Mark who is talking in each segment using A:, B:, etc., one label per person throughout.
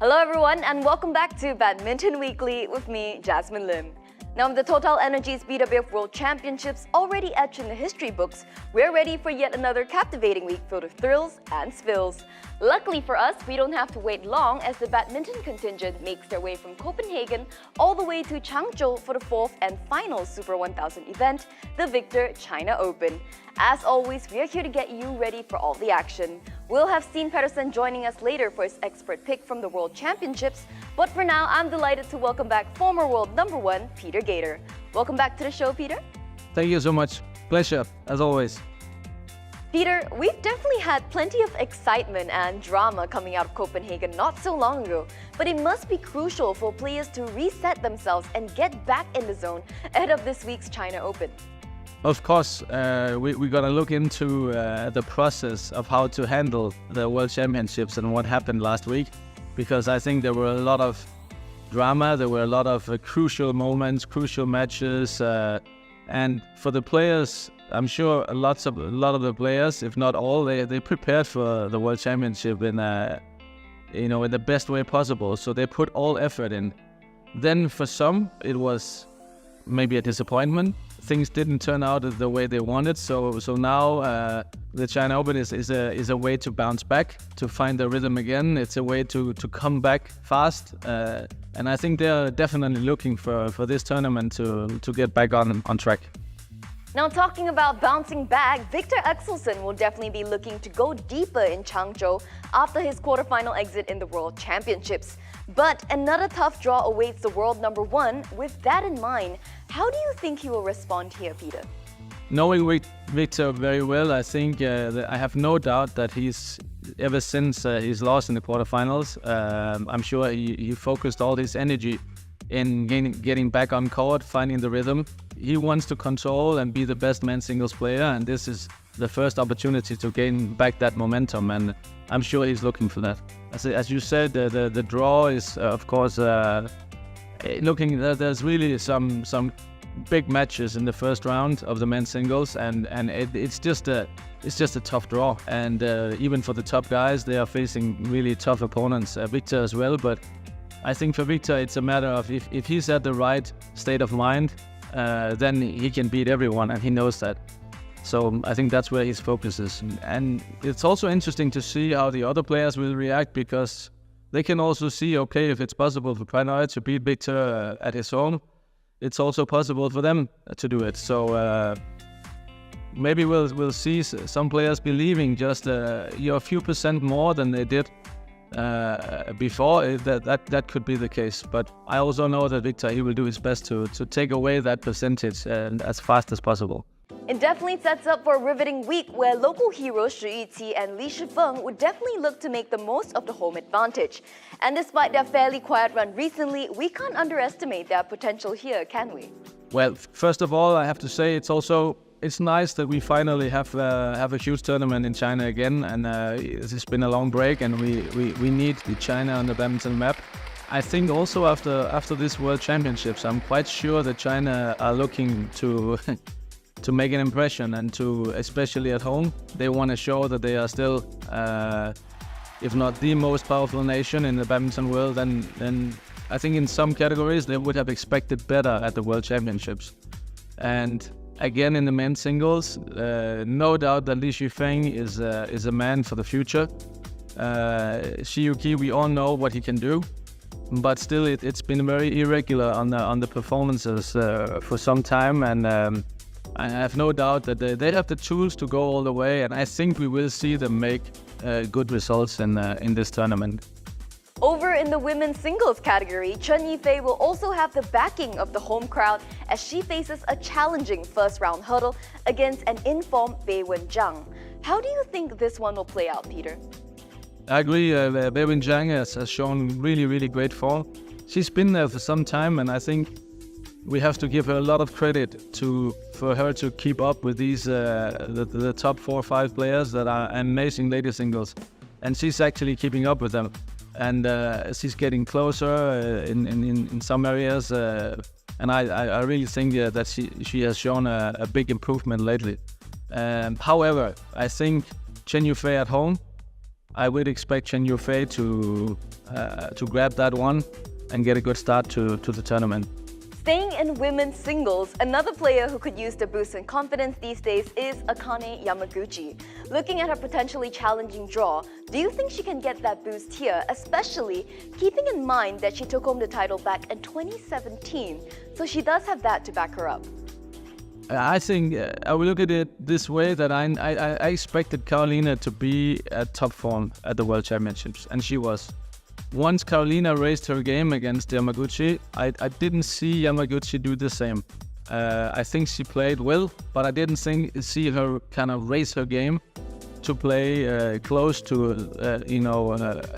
A: Hello everyone and welcome back to Badminton Weekly with me, Jasmine Lim. Now with the TotalEnergies BWF World Championships already etched in the history books, we're ready for yet another captivating week filled with thrills and spills. Luckily for us, we don't have to wait long as the badminton contingent makes their way from Copenhagen all the way to Changzhou for the fourth and final Super 1000 event, the Victor China Open. As always, we are here to get you ready for all the action. We'll have Steen Pedersen joining us later for his expert pick from the World Championships, but for now, I'm delighted to welcome back former world number one, Peter Gade. Welcome back to the show, Peter.
B: Thank you so much. Pleasure, as always.
A: Peter, we've definitely had plenty of excitement and drama coming out of Copenhagen not so long ago, but it must be crucial for players to reset themselves and get back in the zone ahead of this week's China Open.
B: Of course, we're going to look into the process of how to handle the World Championships and what happened last week, because I think there were a lot of drama, there were a lot of crucial moments, crucial matches, and for the players, I'm sure a lot of the players, if not all, they prepared for the World Championship in in the best way possible. So they put all effort in. Then for some, it was maybe a disappointment. Things didn't turn out the way they wanted. So now the China Open is a way to bounce back, to find the rhythm again. It's a way to come back fast. And I think they're definitely looking for this tournament to get back on track.
A: Now talking about bouncing back, Victor Axelsen will definitely be looking to go deeper in Changzhou after his quarterfinal exit in the World Championships. But another tough draw awaits the world number one. With that in mind, how do you think he will respond here, Peter?
B: Knowing Victor very well, I think that I have no doubt that he's, ever since he's lost in the quarterfinals, I'm sure he focused all his energy in getting back on court, finding the rhythm. He wants to control and be the best men's singles player, and this is the first opportunity to gain back that momentum, and I'm sure he's looking for that. As you said, the draw is of course looking. There's really some big matches in the first round of the men's singles, and it's just a tough draw. And even for the top guys, they are facing really tough opponents. Victor as well, but I think for Victor, it's a matter of if he's at the right state of mind, then he can beat everyone, and he knows that. So I think that's where his focus is. And it's also interesting to see how the other players will react, because they can also see, okay, if it's possible for Pranay to beat Victor at his home, it's also possible for them to do it. So maybe we'll see some players believing just a few percent more than they did before. That could be the case, but I also know that Victor, he will do his best to take away that percentage as fast as possible.
A: It definitely sets up for a riveting week where local heroes Shi Yuqi and Li Shifeng would definitely look to make the most of the home advantage. And despite their fairly quiet run recently, we can't underestimate their potential here, can we?
B: Well, first of all, I have to say it's nice that we finally have a huge tournament in China again, and it's been a long break, and we need China on the badminton map. I think also after this World Championships, I'm quite sure that China are looking to to make an impression, and to, especially at home, they want to show that they are still, if not the most powerful nation in the badminton world, then I think in some categories they would have expected better at the World Championships. And again, in the men's singles, no doubt that Li Shifeng is a man for the future. Shi Yuqi, we all know what he can do, but still it's been very irregular on the performances for some time, and I have no doubt that they have the tools to go all the way, and I think we will see them make good results in this tournament.
A: Over in the women's singles category, Chen Yifei will also have the backing of the home crowd as she faces a challenging first-round hurdle against an in-form Beiwen Zhang. How do you think this one will play out, Peter?
B: I agree. Beiwen Zhang has shown really great form. She's been there for some time, and I think we have to give her a lot of credit for her to keep up with these the top 4 or 5 players that are amazing lady singles, and she's actually keeping up with them, and she's getting closer in some areas, and I really think that she has shown a big improvement lately. However, I think Chen Yifei at home I would expect Chen Yufei to grab that one and get a good start to the tournament.
A: Staying in women's singles, another player who could use the boost in confidence these days is Akane Yamaguchi. Looking at her potentially challenging draw, do you think she can get that boost here, especially keeping in mind that she took home the title back in 2017, so she does have that to back her up?
B: I think I will look at it this way, that I expected Carolina to be at top form at the World Championships, and she was. Once Carolina raised her game against Yamaguchi, I didn't see Yamaguchi do the same. I think she played well, but I didn't see her kind of raise her game to play close to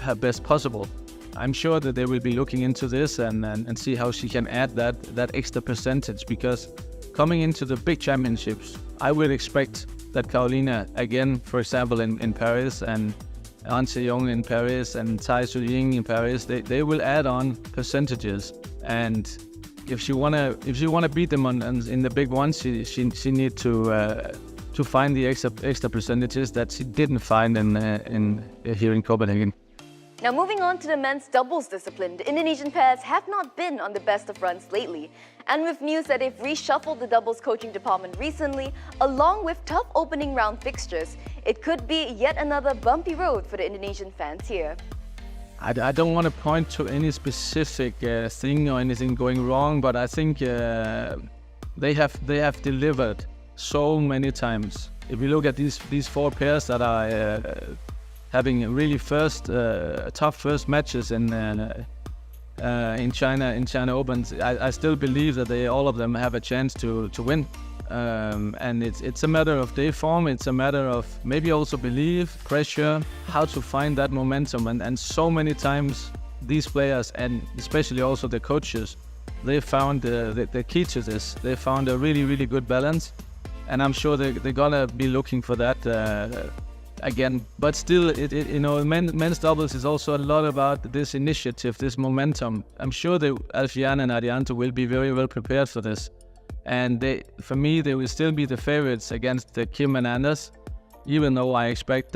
B: her best possible. I'm sure that they will be looking into this and see how she can add that extra percentage, because coming into the big championships, I would expect that Carolina, again, for example, in Paris, and An Se-young in Paris and Tai Su-ying in Paris, they will add on percentages. And if she wanna beat them in the big ones, she need to find the extra percentages that she didn't find here in Copenhagen.
A: Now moving on to the men's doubles discipline, the Indonesian pairs have not been on the best of runs lately. And with news that they've reshuffled the doubles coaching department recently, along with tough opening round fixtures, it could be yet another bumpy road for the Indonesian fans here.
B: I don't want to point to any specific thing or anything going wrong, but I think they have delivered so many times. If you look at these four pairs that are having really tough first matches in China Opens, I still believe that all of them have a chance to win. And it's a matter of day form, it's a matter of maybe also belief, pressure, how to find that momentum. And so many times these players, and especially also the coaches, they found the key to this. They found a really, really good balance. And I'm sure they're gonna be looking for that again. But still, men's doubles is also a lot about this initiative, this momentum. I'm sure Alfian and Arianto will be very well prepared for this. And for me, they will still be the favorites against Kim and Anders, even though I expect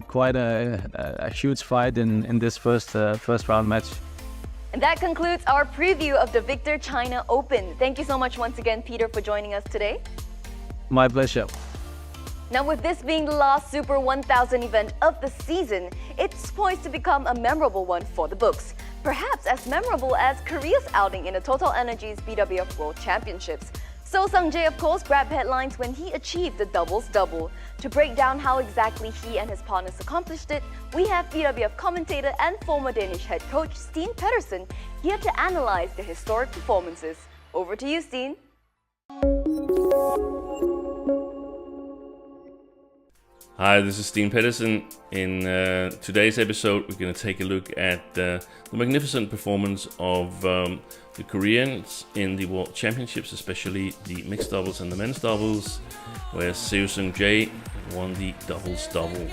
B: quite a huge fight in this first round match.
A: And that concludes our preview of the Victor China Open. Thank you so much once again, Peter, for joining us today.
B: My pleasure.
A: Now, with this being the last Super 1000 event of the season, it's poised to become a memorable one for the books. Perhaps as memorable as Korea's outing in the TotalEnergies BWF World Championships. Seo Seung-jae, of course, grabbed headlines when he achieved the doubles double. To break down how exactly he and his partners accomplished it, we have BWF commentator and former Danish head coach Steen Pedersen here to analyze the historic performances. Over to you, Steen.
C: Hi, this is Steen Pedersen. In today's episode, we're going to take a look at the magnificent performance of the Koreans in the World Championships, especially the mixed doubles and the men's doubles, where Seo Seung-jae won the doubles double.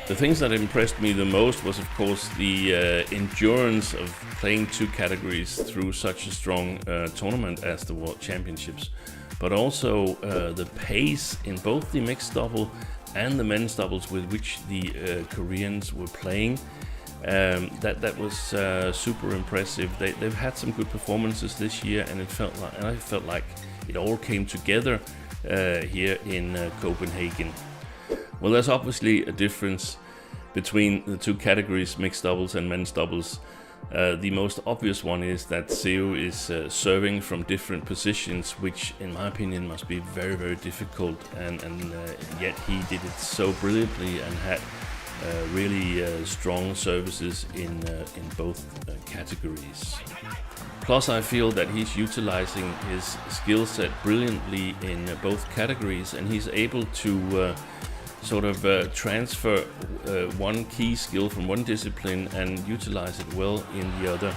C: The things that impressed me the most was, of course, the endurance of playing two categories through such a strong tournament as the World Championships, but also the pace in both the mixed double and the men's doubles with which the Koreans were playing. That was super impressive. They've had some good performances this year, and I felt like it all came together here in Copenhagen. Well, there's obviously a difference between the two categories, mixed doubles and men's doubles. The most obvious one is that Seo is serving from different positions, which in my opinion must be very, very difficult, and yet he did it so brilliantly and had really strong services in both categories. Plus, I feel that he's utilizing his skill set brilliantly in both categories, and he's able to transfer one key skill from one discipline and utilize it well in the other.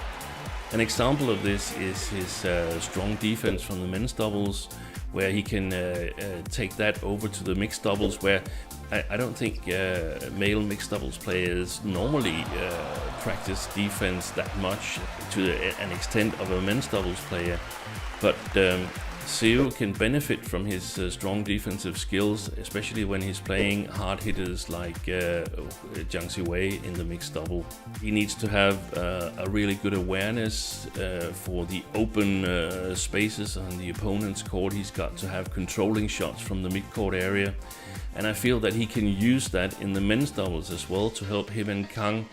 C: An example of this is his strong defense from the men's doubles, where he can take that over to the mixed doubles, where I don't think male mixed doubles players normally practice defense that much to an extent of a men's doubles player. But Seo can benefit from his strong defensive skills, especially when he's playing hard hitters like Zhang Ziwei in the mixed double. He needs to have a really good awareness for the open spaces on the opponent's court. He's got to have controlling shots from the mid-court area. And I feel that he can use that in the men's doubles as well to help him and Kang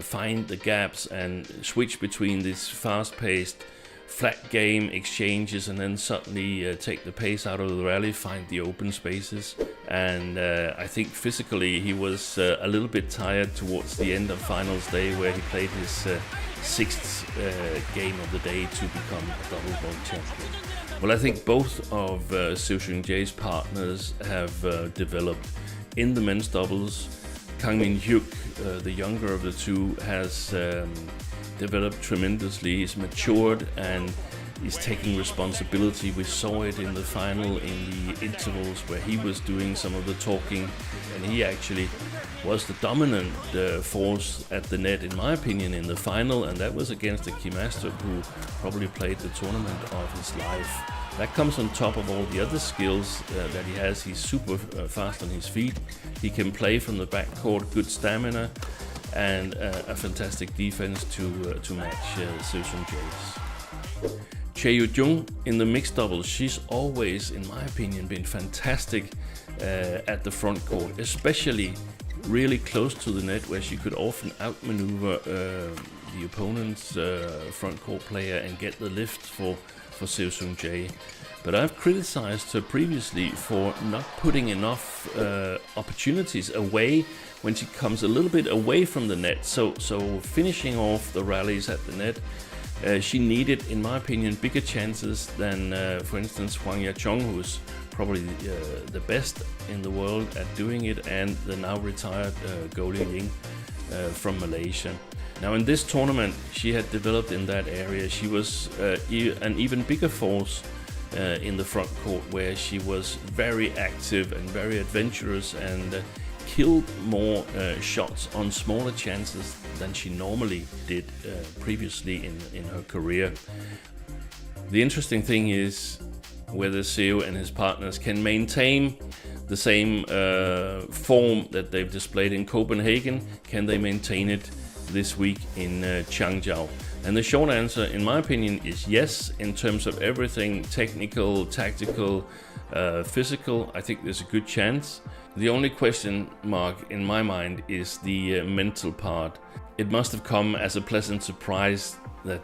C: find the gaps and switch between this fast-paced flat game exchanges and then suddenly take the pace out of the rally, find the open spaces. And I think physically he was a little bit tired towards the end of finals day, where he played his sixth game of the day to become a double world champion. Well, I think both of Seo Seung-jae's partners have developed in the men's doubles. Kang Min-hyuk, the younger of the two, has developed tremendously. He's matured and he's taking responsibility. We saw it in the final in the intervals where he was doing some of the talking, and he actually was the dominant force at the net, in my opinion, in the final, and that was against a Kim Astrup who probably played the tournament of his life. That comes on top of all the other skills that he has. He's super fast on his feet. He can play from the backcourt, good stamina, and a fantastic defense to match Seo Seung-jae's. Chae Yu-jung in the mixed doubles, she's always, in my opinion, been fantastic at the front court, especially really close to the net, where she could often outmaneuver the opponent's front court player and get the lift for Seo Seung-jae. But I've criticized her previously for not putting enough opportunities away when she comes a little bit away from the net. So finishing off the rallies at the net, she needed, in my opinion, bigger chances than, for instance, Hwang Ya-chong, who's probably the best in the world at doing it, and the now retired Goh Lin-ying from Malaysia. Now in this tournament, she had developed in that area. She was an even bigger force in the front court, where she was very active and very adventurous and killed more shots on smaller chances than she normally did previously in her career. The interesting thing is whether Seo and his partners can maintain the same form that they've displayed in Copenhagen. Can they maintain it this week in Changzhou? And the short answer, in my opinion, is yes. In terms of everything technical, tactical, physical, I think there's a good chance. The only question mark in my mind is the mental part. It must have come as a pleasant surprise that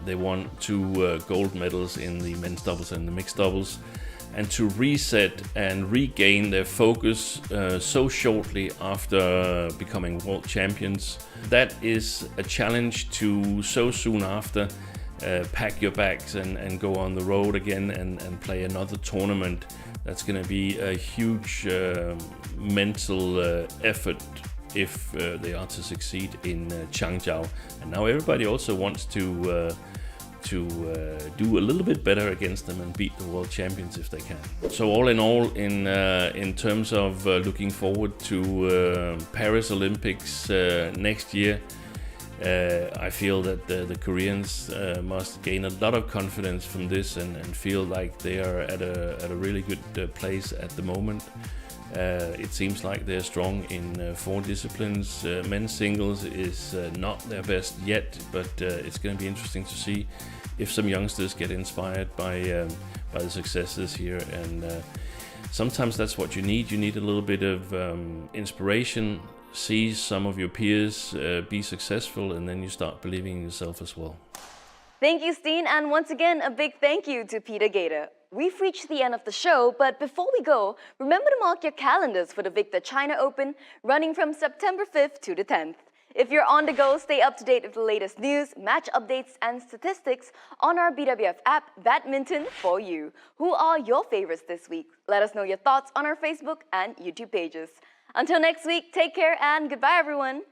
C: they won 2 gold medals in the men's doubles and the mixed doubles, and to reset and regain their focus so shortly after becoming world champions. That is a challenge to so soon after pack your bags and go on the road again and play another tournament. That's going to be a huge mental effort if they are to succeed in Changzhou. And now everybody also wants to do a little bit better against them and beat the world champions if they can. So all in all, in terms of looking forward to Paris Olympics next year, I feel that the Koreans must gain a lot of confidence from this and feel like they are at a really good place at the moment. It seems like they're strong in 4 disciplines. Men's singles is not their best yet, but it's going to be interesting to see if some youngsters get inspired by the successes here. And sometimes that's what you need. You need a little bit of inspiration. See some of your peers be successful, and then you start believing in yourself as well.
A: Thank you, Steen, and once again, a big thank you to Peter Gade. We've reached the end of the show, but before we go, remember to mark your calendars for the Victor China Open, running from September 5th to the 10th. If you're on the go, stay up to date with the latest news, match updates, and statistics on our BWF app, Badminton for You. Who are your favorites this week? Let us know your thoughts on our Facebook and YouTube pages. Until next week, take care and goodbye, everyone.